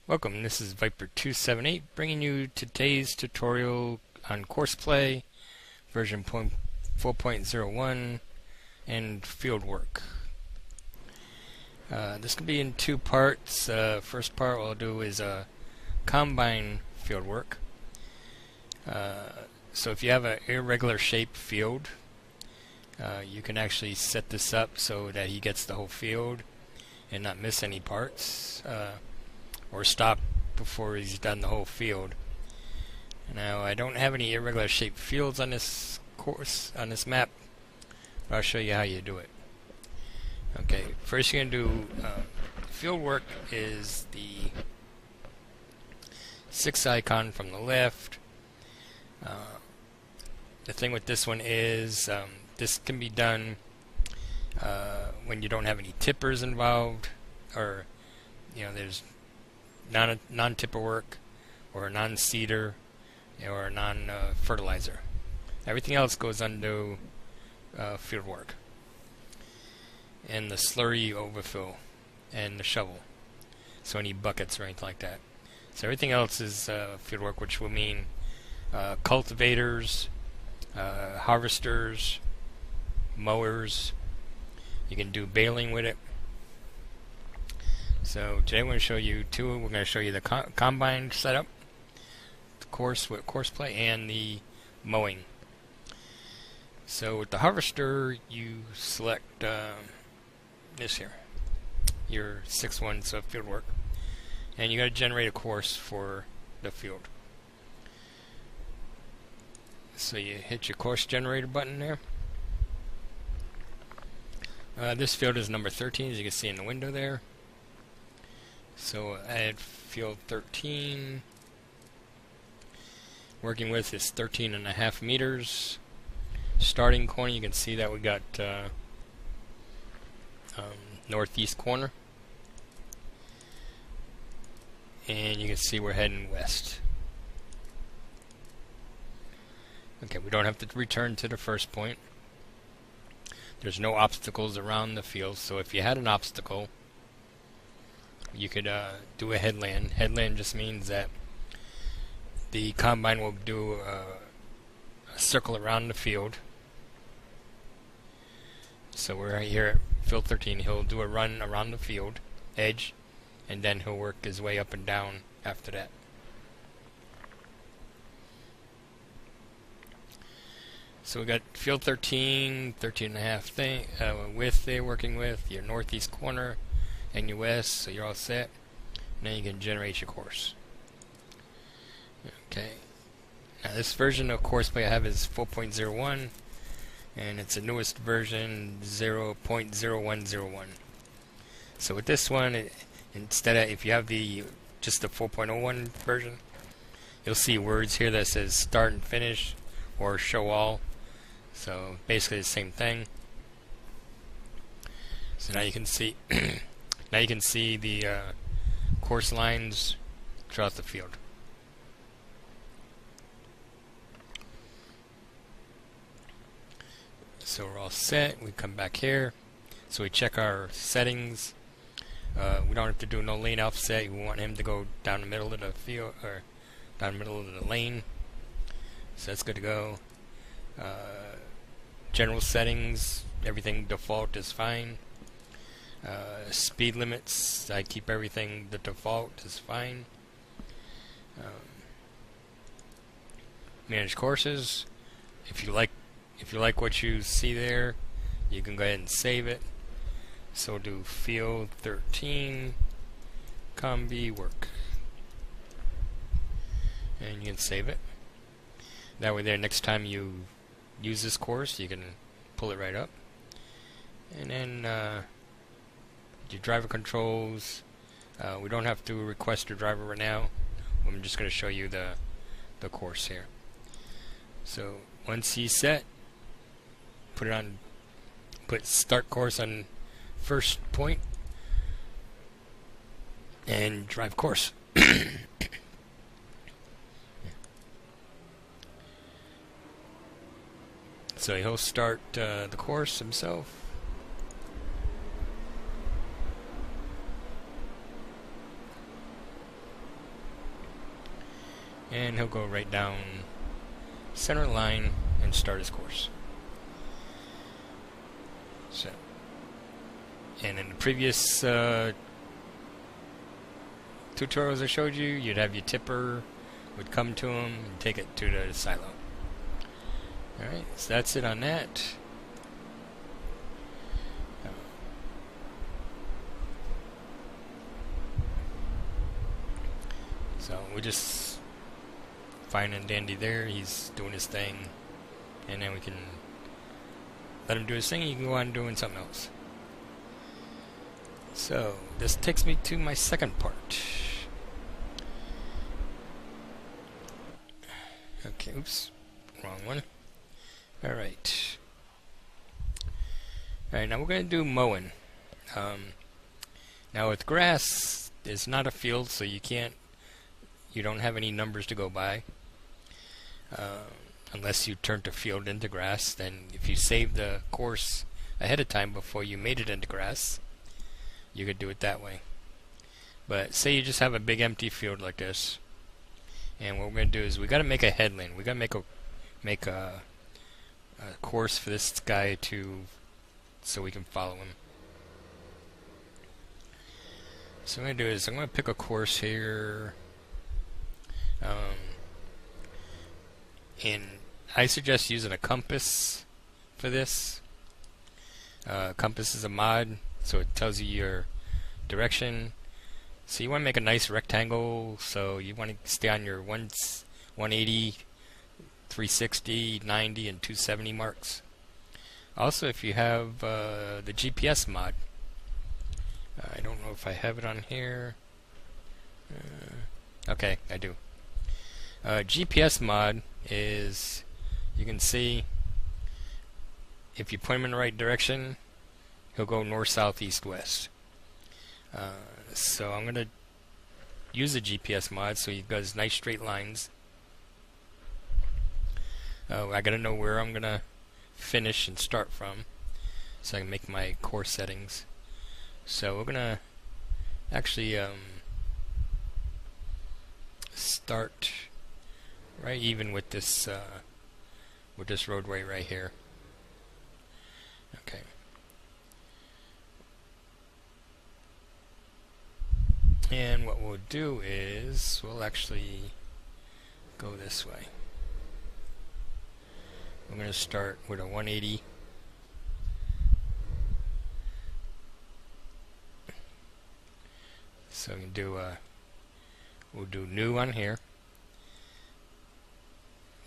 Welcome, this is Viper278 bringing you today's tutorial on Courseplay version 4.01 and fieldwork. This can be in two parts. First part what I'll do is combine fieldwork. So if you have an irregular shaped field, you can actually set this up so that he gets the whole field and not miss any parts. Or stop before he's done the whole field. Now I don't have any irregular shaped fields on this map, but I'll show you how you do it. Okay, first you're going to do field work is the 6 icon from the left. The thing with this one is this can be done when you don't have any tippers involved, or there's non-tipper work, or non-seeder, or non-fertilizer. Everything else goes under field work, and the slurry overfill, and the shovel. So any buckets or anything like that. So everything else is field work, which will mean cultivators, harvesters, mowers. You can do baling with it. So today we're going to show you two. We're going to show you the combine setup, the course with Courseplay, and the mowing. So with the harvester, you select this here, your 6-1 field work, and you got to generate a course for the field. So you hit your course generator button there. This field is number 13, as you can see in the window there. So add field 13. Working with is 13.5 meters. Starting corner, you can see that we got northeast corner, and you can see we're heading west. Okay, we don't have to return to the first point. There's no obstacles around the field, so if you had an obstacle, you could do a headland. Headland just means that the combine will do a circle around the field. So we're right here at field 13. He'll do a run around the field edge, and then he'll work his way up and down after that. So we got field 13, 13.5 thing width there, working with your northeast corner and your west, so you're all set. Now you can generate your course. Okay. Now this version of Courseplay I have is 4.01, and it's the newest version, 0.0101. So with this one, instead of, if you have just the 4.01 version, you'll see words here that says start and finish or show all. So basically the same thing. So now you can see now you can see the course lines throughout the field. So we're all set. We come back here. So we check our settings. We don't have to do no lane offset. We want him to go down the middle of the field, or down the middle of the lane. So that's good to go. General settings, everything default is fine. Speed limits, I keep everything the default is fine. Manage courses. If you like what you see there, you can go ahead and save it. So we'll do field 13 combi work, and you can save it. That way there, next time you use this course, you can pull it right up. And then your driver controls, we don't have to request your driver right now. I'm just going to show you the course here. So once he's set, put start course on first point and drive course. So he'll start the course himself. and he'll go right down center line and start his course. So, and in the previous tutorials I showed you, you'd have your tipper would come to him and take it to the silo. Alright, so that's it on that. So we just fine and dandy there. He's doing his thing, and then we can let him do his thing. He can go on doing something else. So this takes me to my second part. Okay, oops, wrong one. Alright. Alright, now we're going to do mowing. Now with grass, it's not a field, so you don't have any numbers to go by. Unless you turn the field into grass. Then if you save the course ahead of time before you made it into grass, you could do it that way. But say you just have a big empty field like this, and what we're going to do is we got to make a headland. We got to make a course for this guy so we can follow him. So what I'm going to do is I'm going to pick a course here. And I suggest using a compass for this. Compass is a mod, so it tells you your direction. So you want to make a nice rectangle, so you want to stay on your 180, 360, 90, and 270 marks. Also, if you have the GPS mod, I don't know if I have it on here. Okay, I do. GPS mod is, you can see, if you point him in the right direction, he'll go north, south, east, west. So I'm going to use the GPS mod so he does nice straight lines. I got to know where I'm going to finish and start from so I can make my course settings. So we're going to actually start right even with this roadway right here. Okay. And what we'll do is we'll actually go this way. I'm going to start with a 180. So we can do we'll do new on here.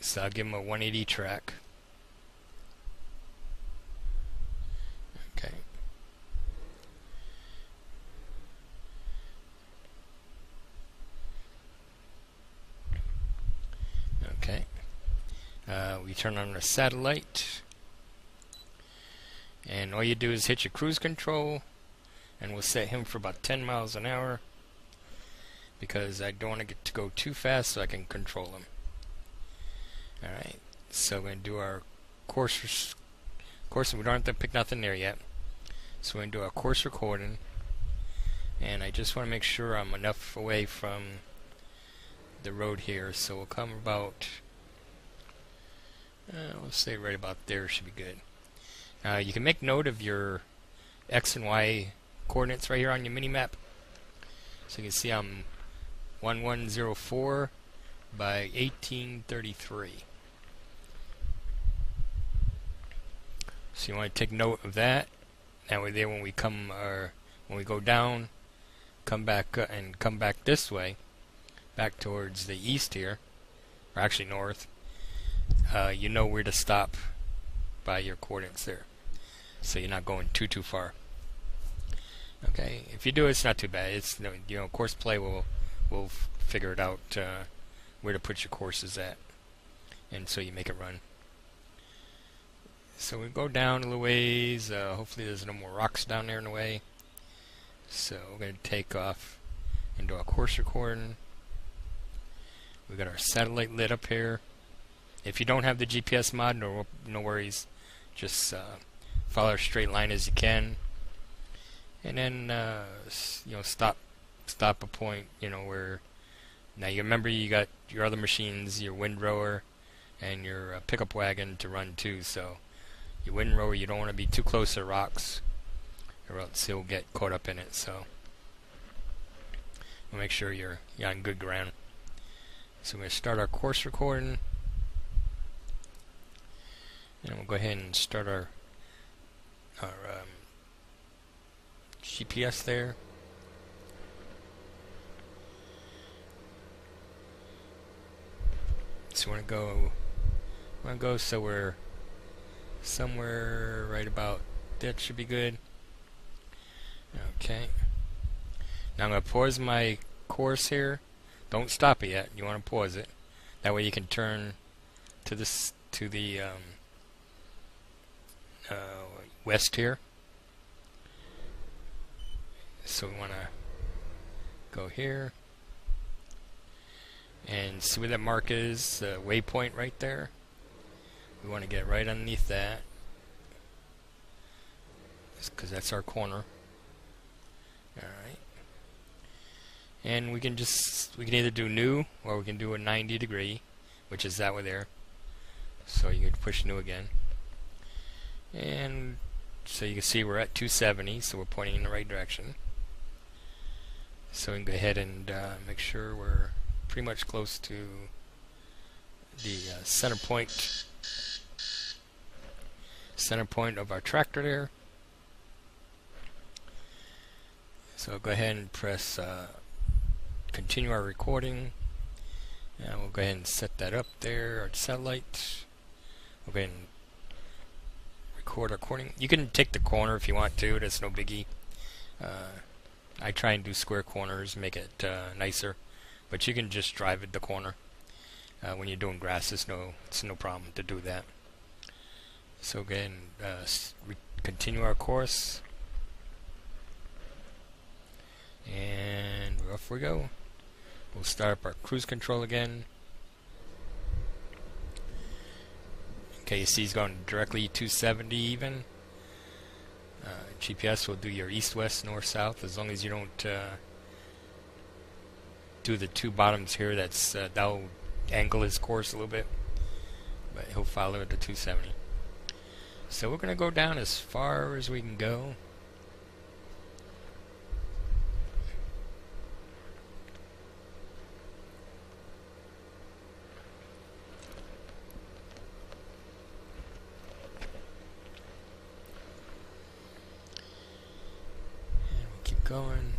So I'll give him a 180 track. Okay. Okay. We turn on our satellite, and all you do is hit your cruise control, and we'll set him for about 10 miles an hour because I don't want to get to go too fast, so I can control him. Alright, so we're going to do our course, we don't have to pick nothing there yet. So we're going to do our course recording, and I just want to make sure I'm enough away from the road here, so we'll come about, let's say right about there should be good. You can make note of your X and Y coordinates right here on your mini-map. So you can see I'm 1104 by 1833. So you want to take note of that. That way there when we come, when we go down, come back and come back this way, back towards the east here, or actually north, you know where to stop by your coordinates there. So you're not going too far. Okay, if you do, it's not too bad. It's Courseplay will figure it out where to put your courses at, and so you make it run. So we go down a little ways. Hopefully there's no more rocks down there in the way. So we're going to take off and do our course recording. We got our satellite lit up here. If you don't have the GPS mod, no worries. Just follow a straight line as you can, and then stop a point where Now you remember you got your other machines, your windrower and your pickup wagon to run too, so your windrower, you don't want to be too close to rocks or else you'll get caught up in it, so we'll make sure you're on good ground. So we're going to start our course recording, and we'll go ahead and start our GPS there. So we want to go so we're somewhere right about that should be good. Okay. Now I'm going to pause my course here. Don't stop it yet. You want to pause it. That way you can turn to this to the west here. So we want to go here and see where that mark is, waypoint right there. We want to get right underneath that because that's our corner. Alright. And we can either do new or we can do a 90 degree, which is that way there. So you can push new again. And so you can see we're at 270, so we're pointing in the right direction. So we can go ahead and make sure we're pretty much close to the center point of our tractor there. So go ahead and press continue our recording, and we'll go ahead and set that up there, our satellite. We'll go ahead and record our recording. You can take the corner if you want to, that's no biggie. I try and do square corners, make it nicer, but you can just drive it the corner. When you're doing grass, it's no problem to do that. So again, continue our course, and off we go. We'll start up our cruise control again. Okay, you see he's going directly 270 even. GPS will do your east, west, north, south, as long as you don't do the two bottoms here. That'll angle his course a little bit, but he'll follow it to 270. So we're going to go down as far as we can go. Going.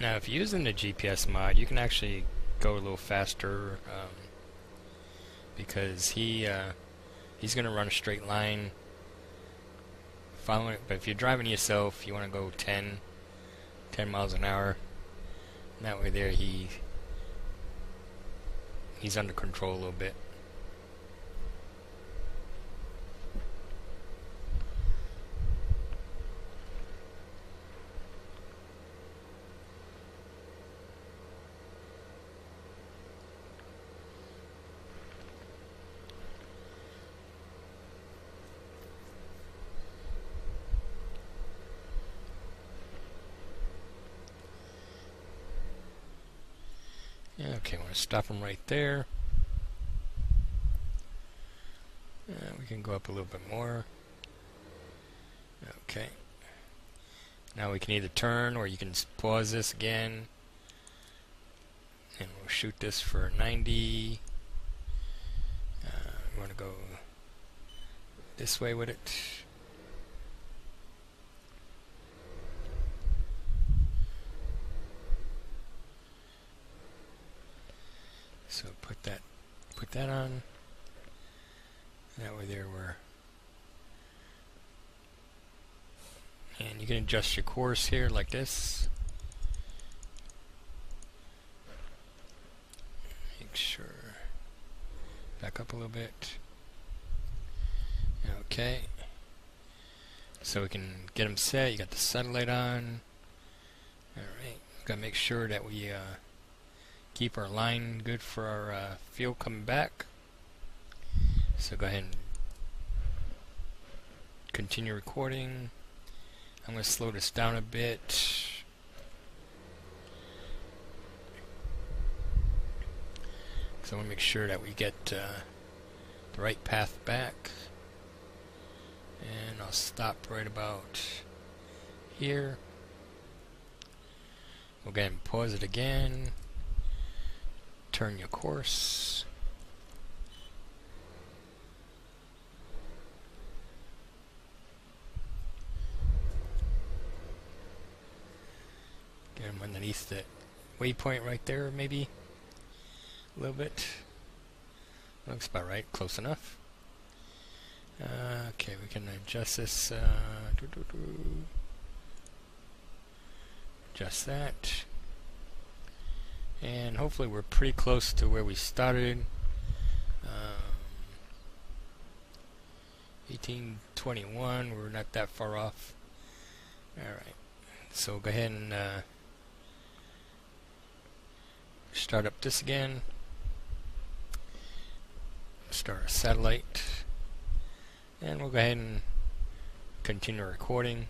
Now, if you're using the GPS mod, you can actually go a little faster because he's going to run a straight line following it. But if you're driving yourself, you want to go 10 miles an hour. And that way there he's under control a little bit. Okay, I want to stop him right there. We can go up a little bit more. Okay. Now we can either turn or you can pause this again. And we'll shoot this for 90. We want to go this way with it. So put that on. That way there and you can adjust your course here like this. back up a little bit. Okay. So we can get them set. You got the satellite on. Alright. Gotta make sure that we keep our line good for our field coming back. So go ahead and continue recording. I'm going to slow this down a bit. So I want to make sure that we get the right path back. And I'll stop right about here. We'll go ahead and pause it again. Turn your course. Get them underneath the waypoint right there, maybe. A little bit. Looks about right. Close enough. Okay, we can adjust this. Adjust that. And hopefully we're pretty close to where we started. 1821, we're not that far off. Alright, so go ahead and start up this again. Start a satellite. And we'll go ahead and continue recording.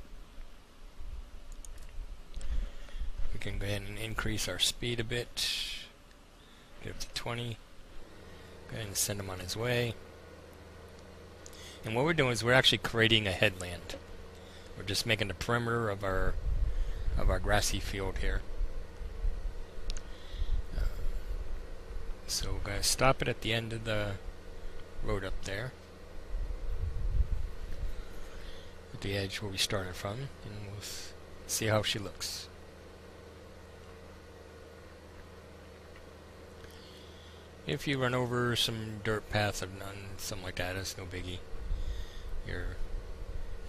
We can go ahead and increase our speed a bit. Get up to 20. Go ahead and send him on his way. And what we're doing is we're actually creating a headland. We're just making the perimeter of our grassy field here. So we're going to stop it at the end of the road up there. At the edge where we started from. And we'll see how she looks. If you run over some dirt paths or something like that, it's no biggie. Your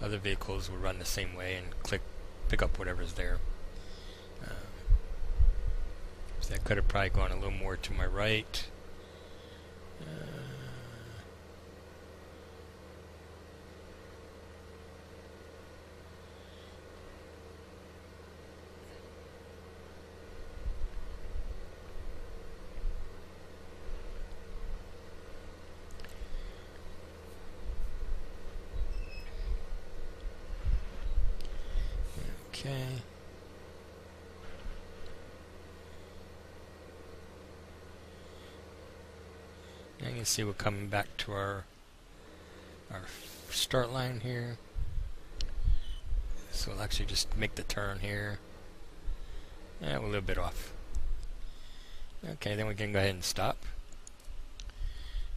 other vehicles will run the same way and pick up whatever's there. So that could have probably gone a little more to my right. Okay. Now you can see we're coming back to our start line here. So we'll actually just make the turn here. Yeah, we're a little bit off. Okay, then we can go ahead and stop.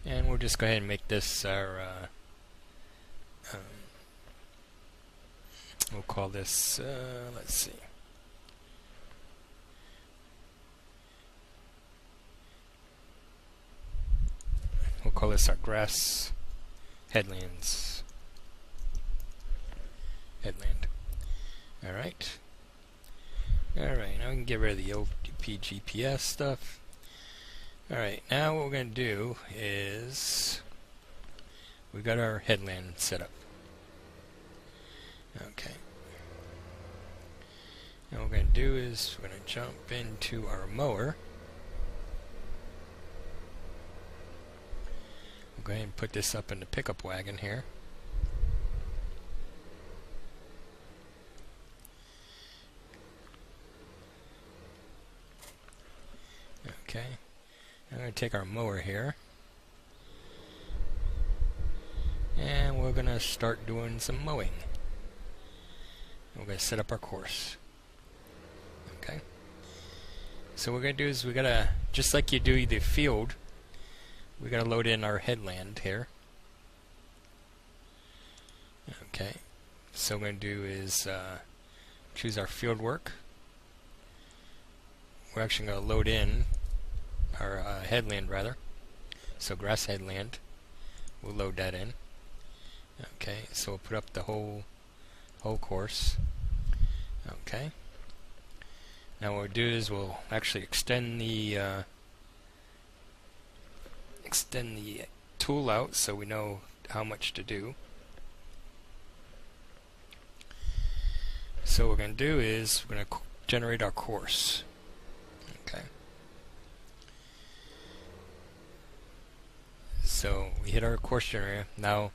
And we'll just go ahead and make this our we'll call this, let's see. We'll call this our grass headlands. Headland. Alright. Alright, now we can get rid of the OP GPS stuff. Alright, now what we're going to do is we got our headland set up. Okay. Now what we're going to do is we're going to jump into our mower. We'll go ahead and put this up in the pickup wagon here. Okay. I'm going to take our mower here. And we're going to start doing some mowing. We're going to set up our course. Okay. So what we're going to do is we're going to, just like you do the field, we're going to load in our headland here. Okay. So what we're going to do is choose our field work. We're actually going to load in our headland rather. So grass headland. We'll load that in. Okay. So we'll put up the whole course. Okay. Now what we'll do is we'll actually extend the tool out so we know how much to do. So what we're going to do is we're going to generate our course. Okay. So we hit our course generator. Now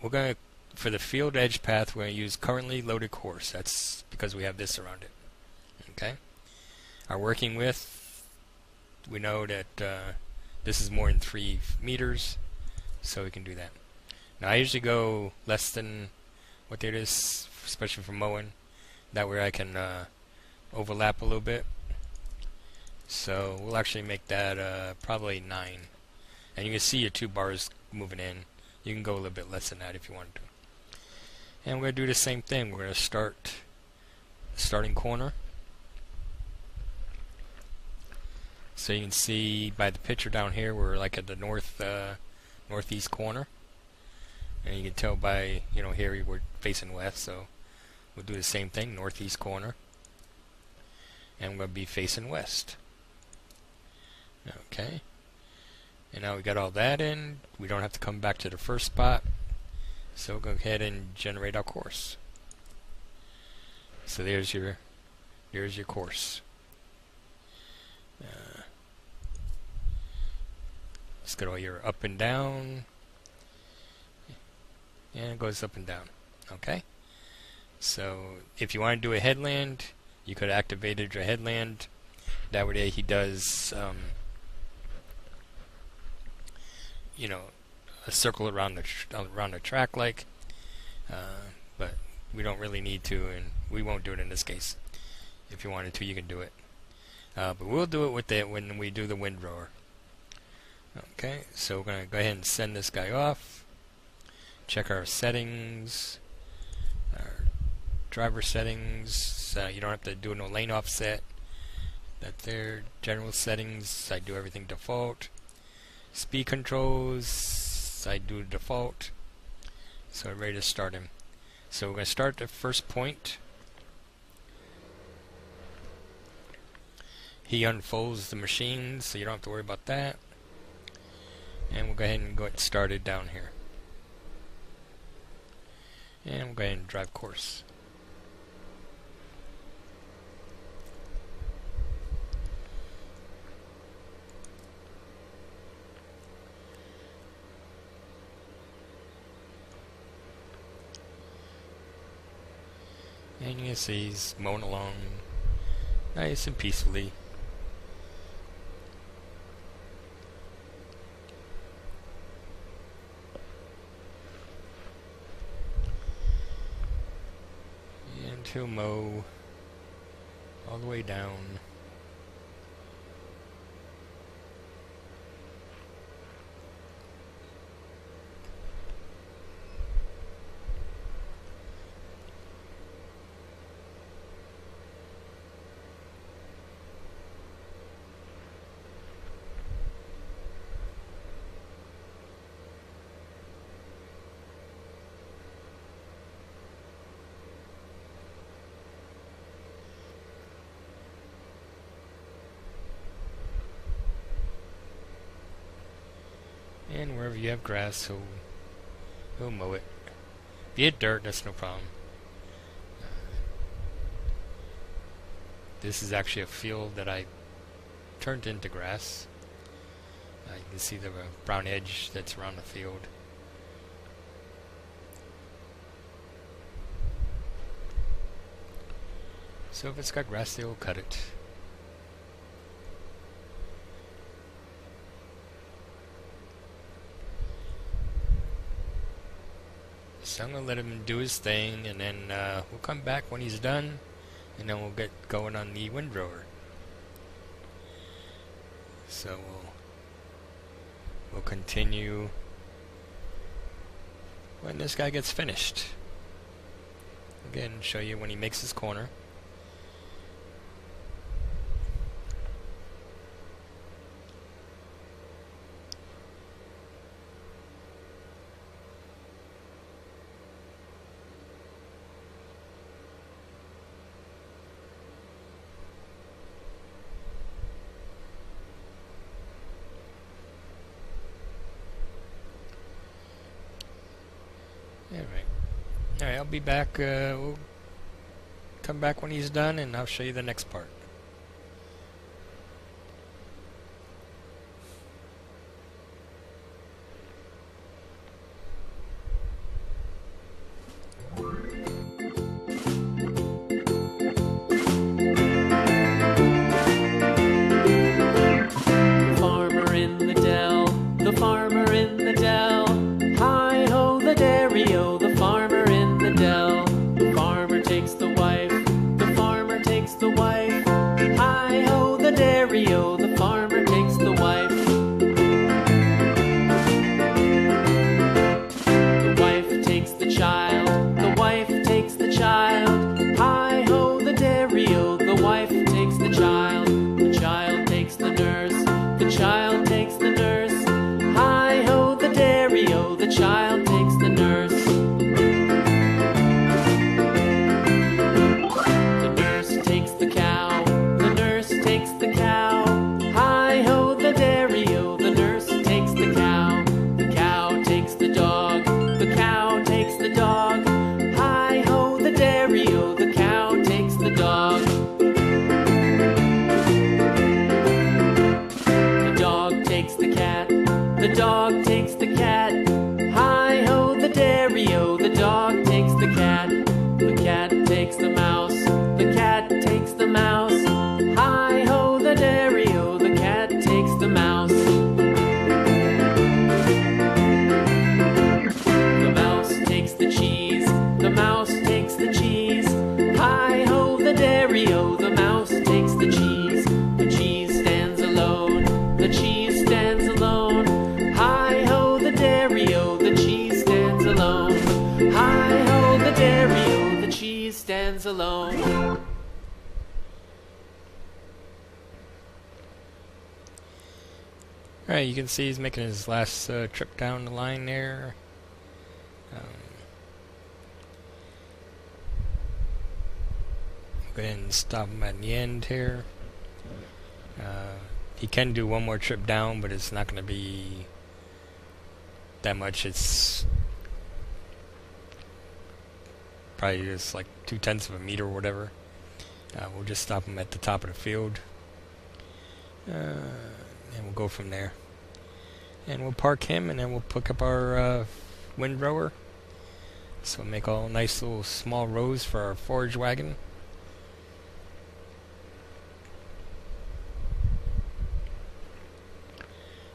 we're going to, for the field edge path, we're going to use currently loaded course. That's because we have this around it. Okay. Our working width, we know that this is more than 3 meters, so we can do that. Now I usually go less than what it is, especially for mowing. That way I can overlap a little bit. So we'll actually make that probably 9. And you can see your 2 bars moving in. You can go a little bit less than that if you want to. And we're going to do the same thing. We're going to start the starting corner. So you can see by the picture down here, we're like at the northeast corner. And you can tell by, here we're facing west, so we'll do the same thing, northeast corner. And we're going to be facing west. Okay. And now we got all that in. We don't have to come back to the first spot. So we'll go ahead and generate our course. So there's your course. Let's go to your up and down. And it goes up and down. Okay. So if you want to do a headland, you could have activated your headland. That way he does a circle around the track, but we don't really need to, and we won't do it in this case. If you wanted to, you can do it, but we'll do it with it when we do the windrower. Okay, so we're going to go ahead and send this guy off. Check our settings, our driver settings. You don't have to do no lane offset. That's there. General settings, I do everything default. Speed controls, I do default. So we're ready to start him. So we're going to start at the first point. He unfolds the machine, so you don't have to worry about that. And we'll go ahead and get started down here. And we'll go ahead and drive course. And you can see he's mowing along nice and peacefully. And he'll mow all the way down. And wherever you have grass, he'll mow it. If you hit dirt, that's no problem. This is actually a field that I turned into grass. You can see the brown edge that's around the field. So if it's got grass, they'll cut it. So I'm going to let him do his thing, and then we'll come back when he's done, and then we'll get going on the windrower. So we'll continue when this guy gets finished. Again, show you when he makes his corner. Alright, I'll be back. We'll come back when he's done, and I'll show you the next part. The dog takes the cat. Hi-ho, the dairy-o. The dog takes the cat. The cat takes the mouse. The cat takes the mouse. Hi-ho, the dairy-o. The cat takes the mouse. The mouse takes the cheese. The mouse takes the cheese. Hi-ho, the dairy-o. The mouse takes the cheese. The cheese stands alone. The cheese stands alone. Hi-ho, the dairy-o. The cheese stands alone. Hi-ho, the dairy-o. The cheese stands alone. Alright, you can see he's making his last trip down the line there. Go ahead and stop him at the end here. He can do one more trip down, but it's not going to be that much. It's probably just like 0.2 of a meter or whatever. We'll just stop him at the top of the field. And we'll go from there. And we'll park him, and then we'll pick up our windrower. So we'll make all nice little small rows for our forage wagon.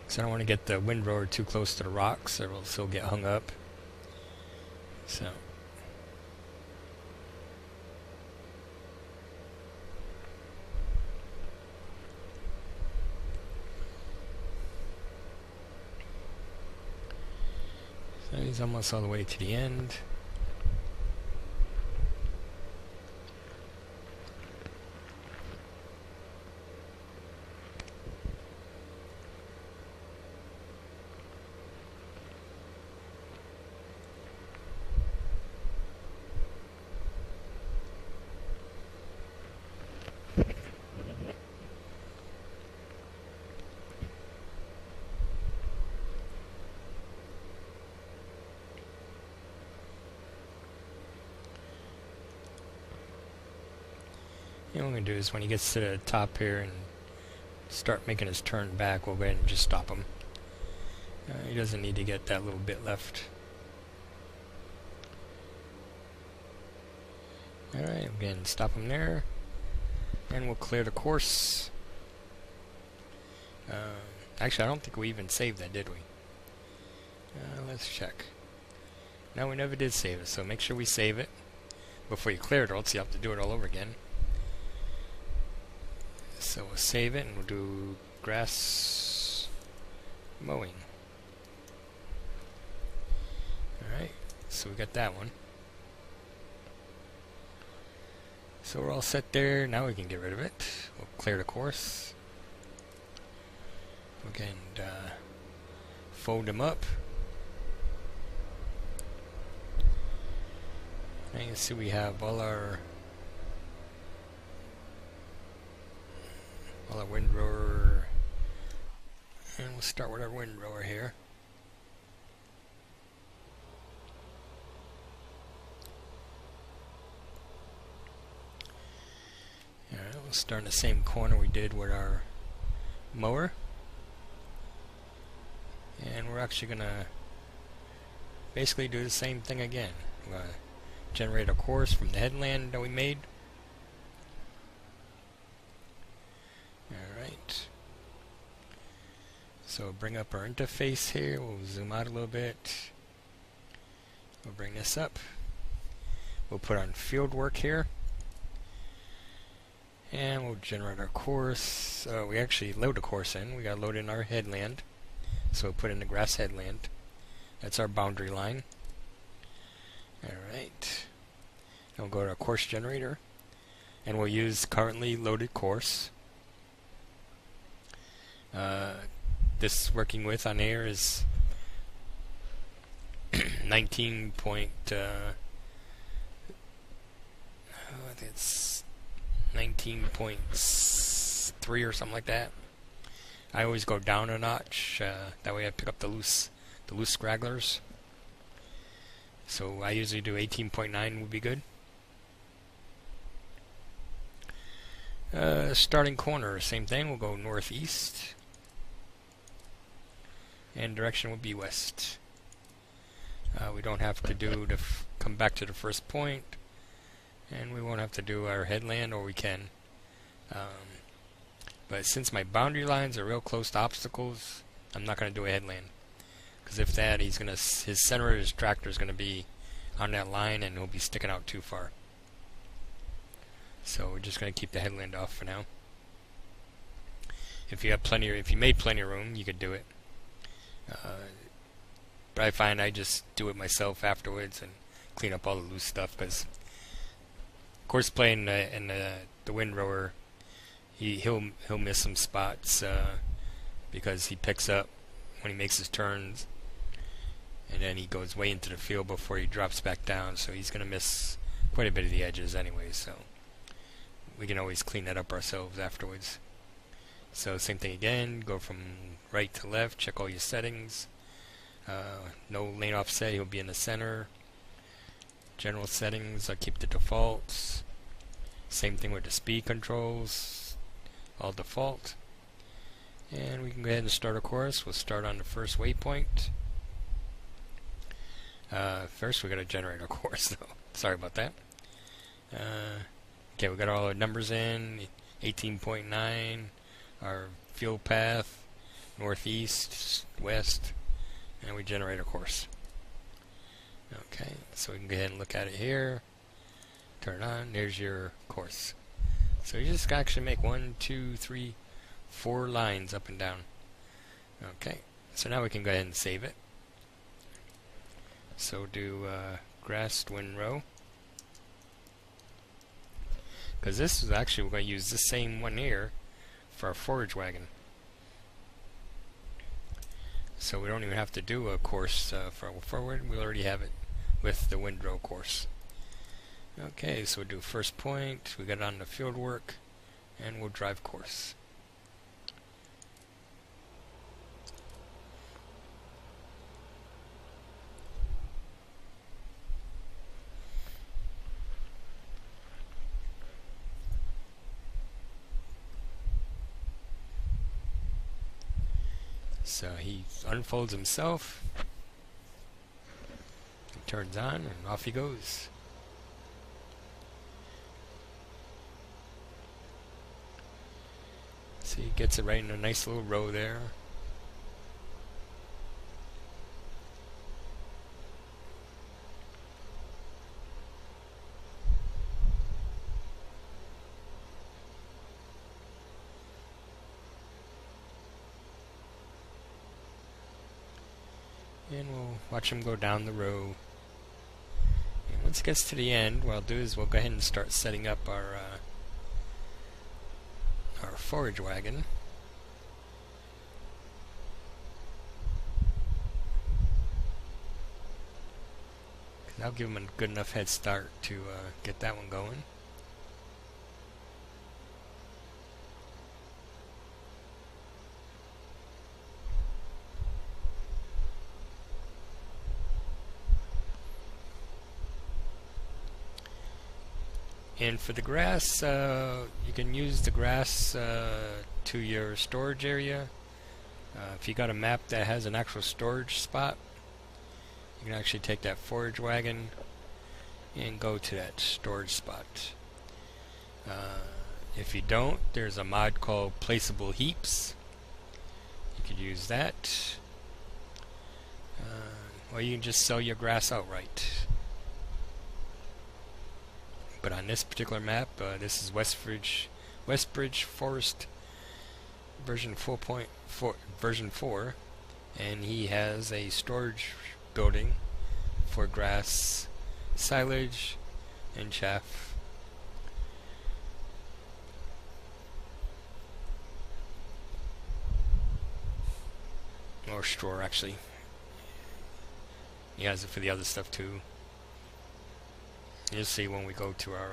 So I don't want to get the windrower too close to the rocks, or it'll still get hung up. So he's almost all the way to the end. What we're going to do is when he gets to the top here and start making his turn back, we'll go ahead and just stop him. He doesn't need to get that little bit left. Alright, again, stop him there. And we'll clear the course. Actually, I don't think we even saved that, did we? Let's check. No, we never did save it, so make sure we save it before you clear it, or else you have to do it all over again. So we'll save it, and we'll do grass mowing. Alright, so we got that one. So we're all set there. Now we can get rid of it. We'll clear the course. We can fold them up. Now you can see we have all our windrower, and we'll start with our windrower here. We'll start in the same corner we did with our mower. And we're actually going to basically do the same thing again. We're going to generate a course from the headland that we made. Alright. So bring up our interface here. We'll zoom out a little bit. We'll bring this up. We'll put on field work here. And we'll generate our course. We actually load a course in. We got to load in our headland. So we'll put in the grass headland. That's our boundary line. Alright. And we'll go to our course generator. And we'll use currently loaded course. This working width on here is 19 point, I think it's 19.3 or something like that. I always go down a notch, that way I pick up the loose scragglers. So I usually do 18.9 would be good. Starting corner, same thing, we'll go northeast. And direction will be west. We don't have to do come back to the first point, and we won't have to do our headland, or we can. But since my boundary lines are real close to obstacles, I'm not going to do a headland. Because if that, his center of his tractor is going to be on that line, and he'll be sticking out too far. So we're just going to keep the headland off for now. If you made plenty of room, you could do it. But I find I just do it myself afterwards and clean up all the loose stuff, because Courseplay and the windrower, he'll miss some spots because he picks up when he makes his turns, and then he goes way into the field before he drops back down, so he's going to miss quite a bit of the edges anyway, so we can always clean that up ourselves afterwards. So same thing again, go from right to left, check all your settings. No lane offset, he'll be in the center. General settings, I'll keep the defaults. Same thing with the speed controls, all default. And we can go ahead and start a course. We'll start on the first waypoint. First we got to generate a course though. Sorry about that. Okay, we got all our numbers in, 18.9. Our field path, northeast, west, and we generate a course. Okay, so we can go ahead and look at it here. Turn it on, there's your course. So you just actually make 1, 2, 3, 4 lines up and down. Okay, so now we can go ahead and save it. So do grass windrow. Because this is actually, we're going to use the same one here for our forage wagon. So we don't even have to do a course for forward. We already have it with the windrow course. Okay, so we'll do first point. We got it on the field work, and we'll drive course. So he unfolds himself, he turns on, and off he goes. See, he gets it right in a nice little row there. And we'll watch him go down the row. And once it gets to the end, what I'll do is we'll go ahead and start setting up our forage wagon. That'll give him a good enough head start to get that one going. And for the grass, you can use the grass to your storage area. If you got a map that has an actual storage spot, you can actually take that forage wagon and go to that storage spot. If you don't, there's a mod called Placeable Heaps. You could use that. Or you can just sell your grass outright. But on this particular map, this is Westbridge Forest version 4.4, version 4, and he has a storage building for grass, silage, and chaff. Or straw, actually. He has it for the other stuff too. You'll see when we go to our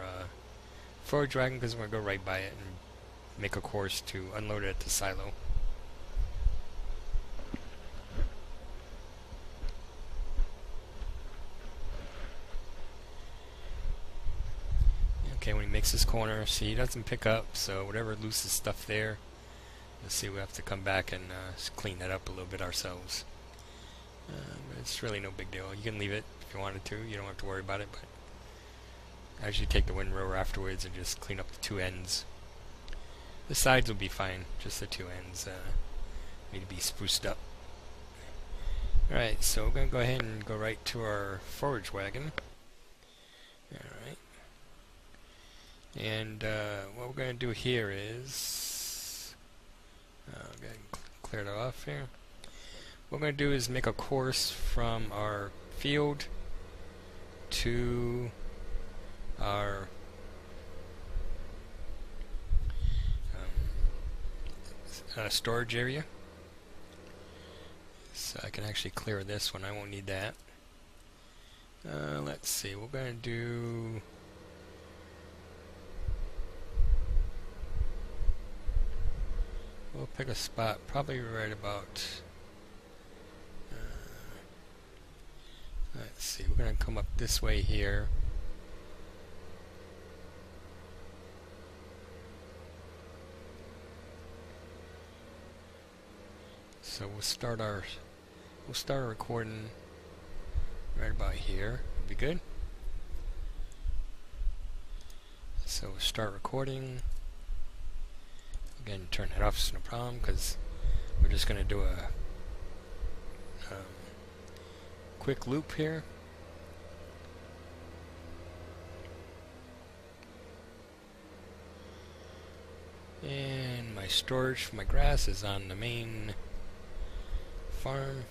forage wagon, because we're going to go right by it and make a course to unload it at the silo. Okay, when he makes his corner, see, he doesn't pick up, so whatever looses stuff there, you'll see we have to come back and clean that up a little bit ourselves. It's really no big deal. You can leave it if you wanted to. You don't have to worry about it, but actually take the windrower afterwards and just clean up the two ends. The sides will be fine, just the two ends need to be spruced up. Alright, so we're going to go ahead and go right to our forage wagon. Alright. And what we're going to do here is... go ahead and clear it off here. What we're going to do is make a course from our field to our storage area. So I can actually clear this one, I won't need that. Let's see, we're going to do... We'll pick a spot probably right about... let's see, we're going to come up this way here. So we'll start our recording right about here. Be good. So we'll start recording. Again, turn that off, it's no problem, because we're just going to do a quick loop here. And my storage for my grass is on the main farm.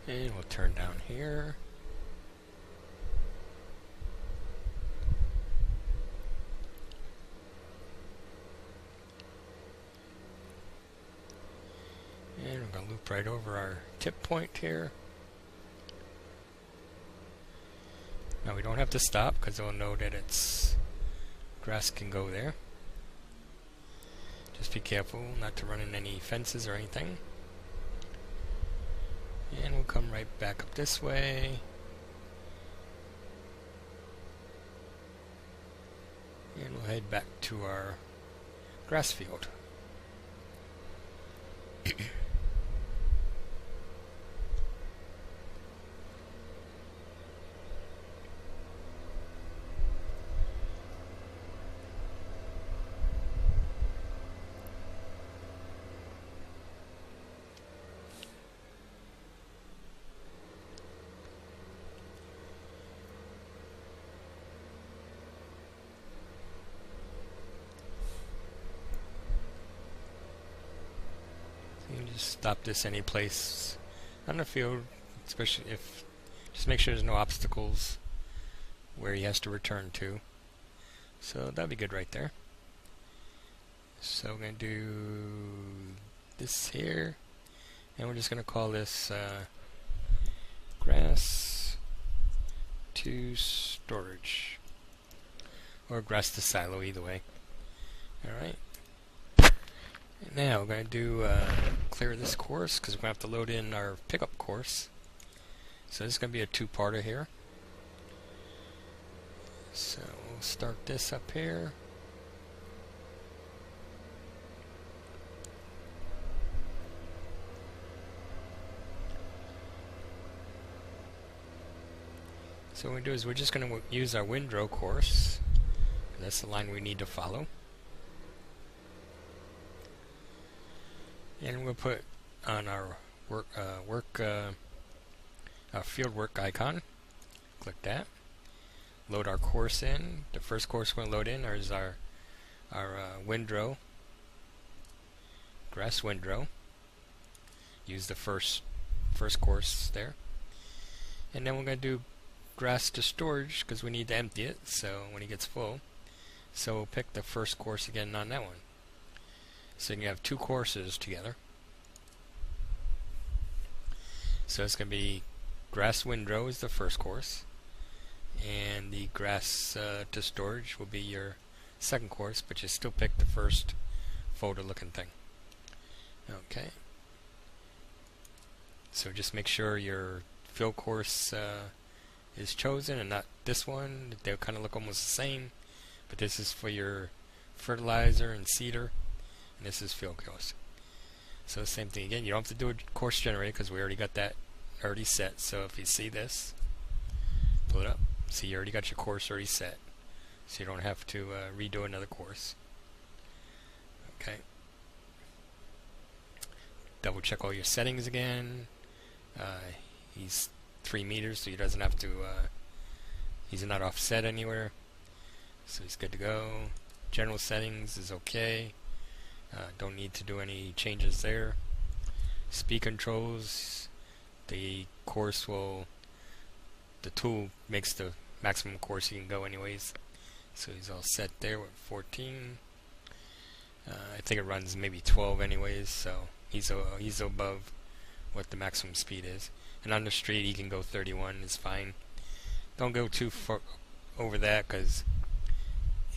And we'll turn down here. And we're going to loop right over our tip point here. Now we don't have to stop because it'll know that it's grass can go there. Just be careful not to run in any fences or anything. And we'll come right back up this way. And we'll head back to our grass field. You can just stop this any place on the field, especially if, just make sure there's no obstacles where he has to return to. So that'd be good right there. So we're going to do this here, and we're just going to call this grass to storage, or grass to silo, either way. Alright. Now we're going to do clear this course, because we're going to have to load in our pickup course. So this is going to be a two-parter here. So we'll start this up here. So what we do is we're just going to use our windrow course. That's the line we need to follow. And we'll put on our field work icon. Click that. Load our course in. The first course we're going to load in is our windrow, grass windrow. Use the first course there. And then we're going to do grass to storage because we need to empty it so when it gets full. So we'll pick the first course again on that one. So you can have two courses together. So it's going to be grass windrow is the first course, and the grass to storage will be your second course, but you still pick the first folder looking thing. Okay. So just make sure your field course is chosen and not this one. They kind of look almost the same, but this is for your fertilizer and seeder, and this is field course. So the same thing again. You don't have to do a course generator because we already got that already set. So if you see this, pull it up. See, you already got your course already set, so you don't have to redo another course. Okay. Double check all your settings again. He's 3 meters, so he doesn't have to. He's not offset anywhere, so he's good to go. General settings is okay. Don't need to do any changes there. Speed controls. The tool makes the maximum course you can go anyways. So he's all set there with 14. I think it runs maybe 12 anyways, so he's above what the maximum speed is. And on the street he can go 31, is fine. Don't go too far over that, because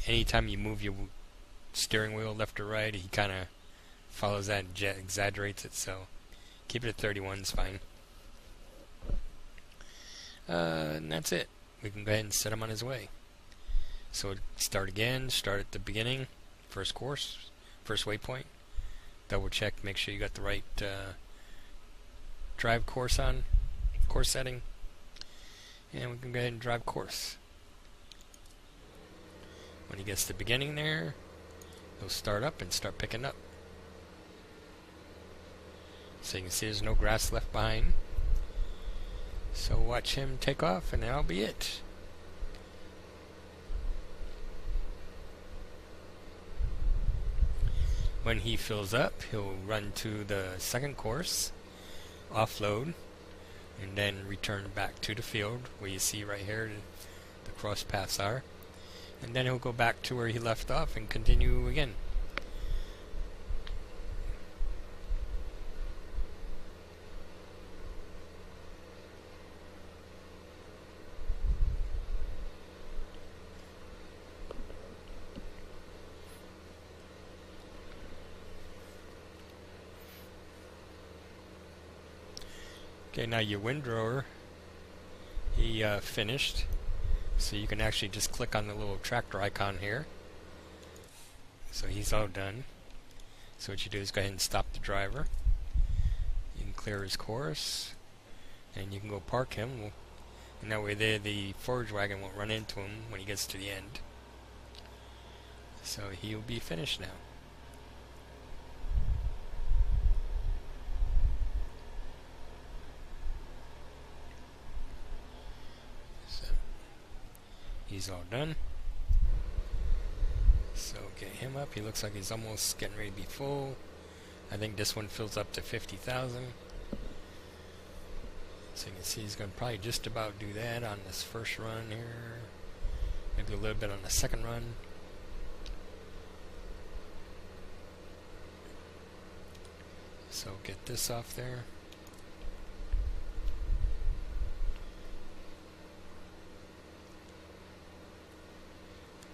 anytime you move your steering wheel left or right, he kind of follows that and exaggerates it, so keep it at 31 is fine. And that's it. We can go ahead and set him on his way. So start again, start at the beginning, first course, first waypoint. Double check, make sure you got the right drive course setting. And we can go ahead and drive course. When he gets to the beginning there, he'll start up and start picking up. So you can see there's no grass left behind. So watch him take off, and that'll be it. When he fills up, he'll run to the second course, offload, and then return back to the field where you see right here the cross paths are. And then he'll go back to where he left off and continue again. Okay, now your windrower, he finished. So you can actually just click on the little tractor icon here. So he's all done. So what you do is go ahead and stop the driver. You can clear his course, and you can go park him. And that way there, the forage wagon won't run into him when he gets to the end. So he'll be finished now. He's all done. So get him up. He looks like he's almost getting ready to be full. I think this one fills up to 50,000. So you can see he's going to probably just about do that on this first run here. Maybe a little bit on the second run. So get this off there.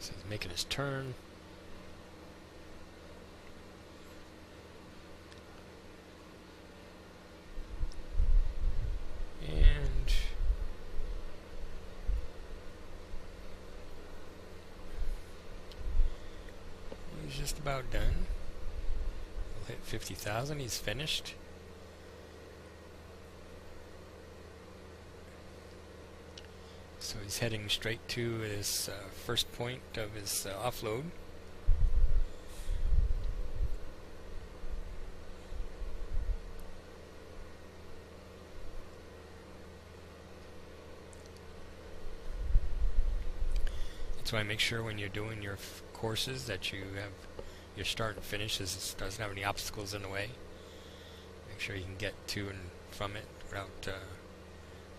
So he's making his turn. And he's just about done. We'll hit 50,000. He's finished. So he's heading straight to his first point of his offload. That's why I make sure when you're doing your courses that you have your start and finish doesn't have any obstacles in the way. Make sure you can get to and from it without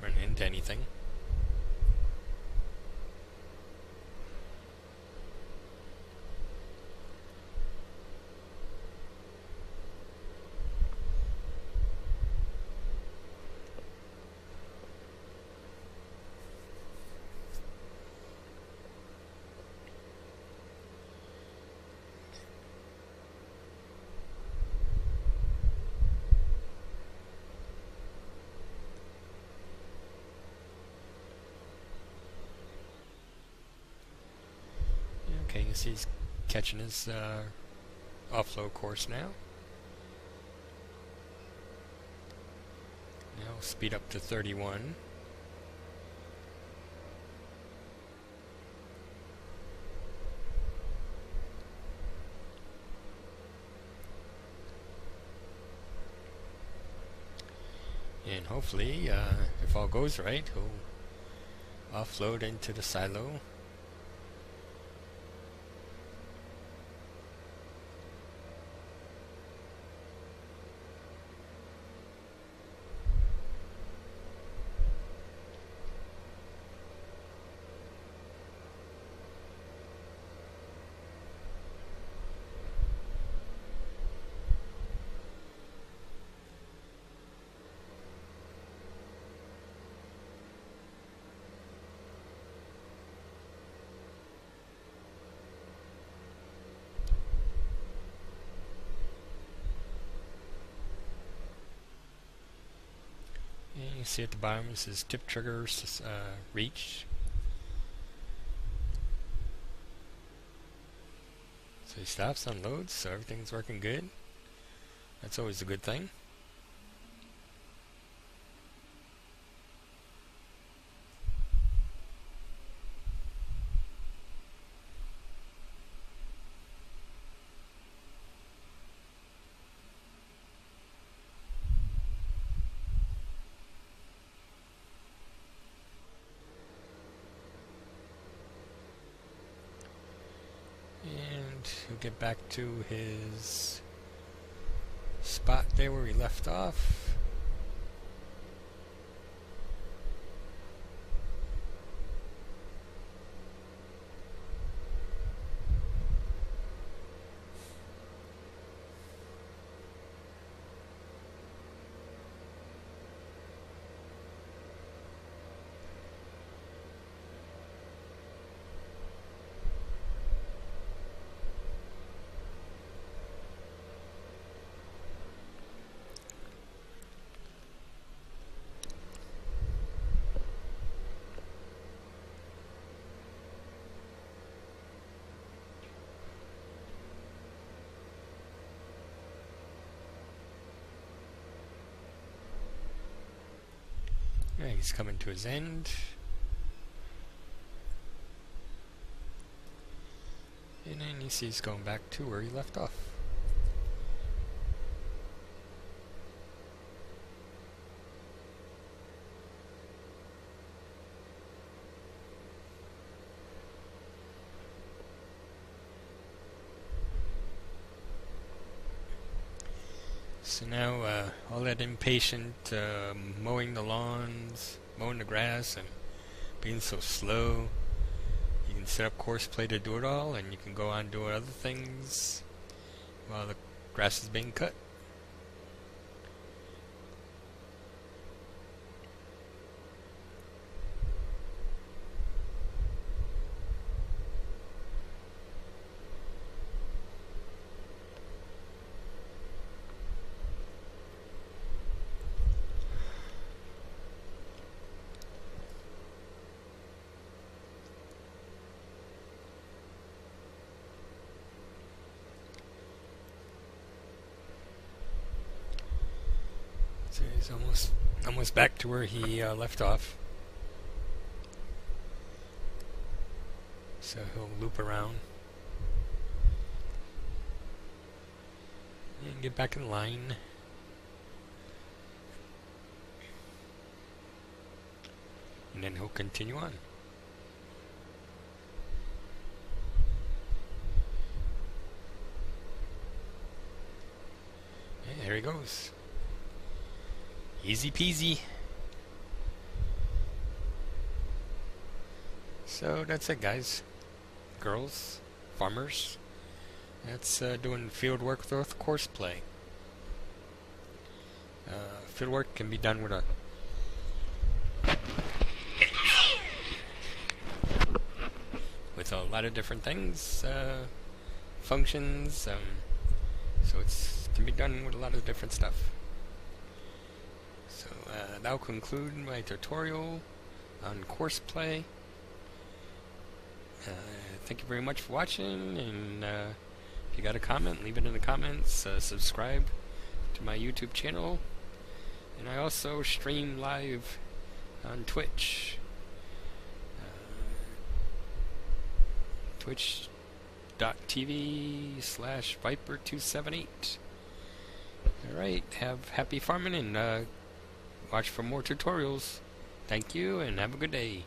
running into anything. Okay, you see he's catching his offload course now. Now speed up to 31. And hopefully, if all goes right, he'll offload into the silo. And you see at the bottom it says tip trigger reached. So he stops, unloads, so everything's working good. That's always a good thing. He'll get back to his spot there where he left off. Yeah, he's coming to his end. And then you see he's going back to where he left off. So now all that impatient mowing the lawns, mowing the grass, and being so slow, you can set up Courseplay to do it all, and you can go on doing other things while the grass is being cut. He's almost back to where he left off. So he'll loop around and get back in line. And then he'll continue on. And there he goes. Easy peasy. So that's it, guys. Girls, farmers. That's doing field work with Courseplay. Field work can be done with a lot of different things, functions. So it can be done with a lot of different stuff. So that'll conclude my tutorial on Courseplay. Thank you very much for watching, and if you got a comment, leave it in the comments. Subscribe to my YouTube channel, and I also stream live on Twitch. Twitch.tv/Viper278. Alright, have happy farming, and watch for more tutorials. Thank you, and have a good day.